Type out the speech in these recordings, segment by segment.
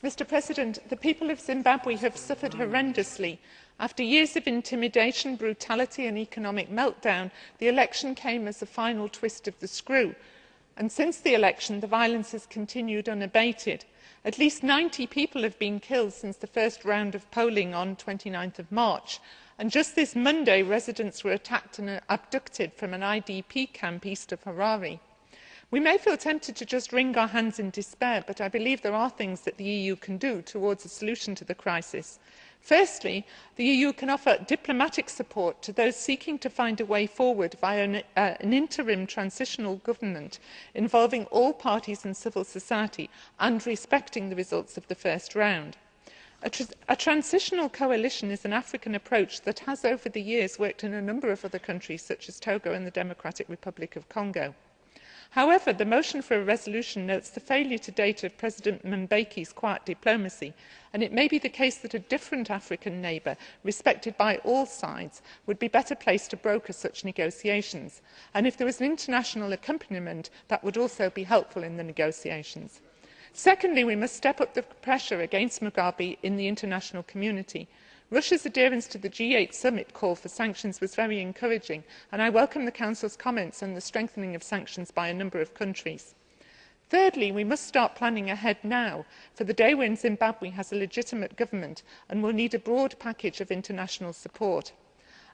Mr President, the people of Zimbabwe have suffered horrendously. After years of intimidation, brutality and economic meltdown, the election came as a final twist of the screw. And since the election, the violence has continued unabated. At least 90 people have been killed since the first round of polling on 29th of March. And just this Monday, residents were attacked and abducted from an IDP camp east of Harare. We may feel tempted to just wring our hands in despair, but I believe there are things that the EU can do towards a solution to the crisis. Firstly, the EU can offer diplomatic support to those seeking to find a way forward via an interim transitional government involving all parties and civil society and respecting the results of the first round. A transitional coalition is an African approach that has over the years worked in a number of other countries such as Togo and the Democratic Republic of Congo. However, the motion for a resolution notes the failure to date of President Mbeki's quiet diplomacy, and it may be the case that a different African neighbour, respected by all sides, would be better placed to broker such negotiations. And if there was an international accompaniment, that would also be helpful in the negotiations. Secondly, we must step up the pressure against Mugabe in the international community. Russia's adherence to the G8 summit call for sanctions was very encouraging, and I welcome the Council's comments on the strengthening of sanctions by a number of countries. Thirdly, we must start planning ahead now for the day when Zimbabwe has a legitimate government and will need a broad package of international support.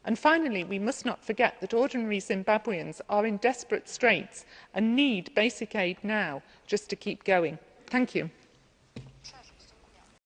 And finally, we must not forget that ordinary Zimbabweans are in desperate straits and need basic aid now just to keep going. Thank you.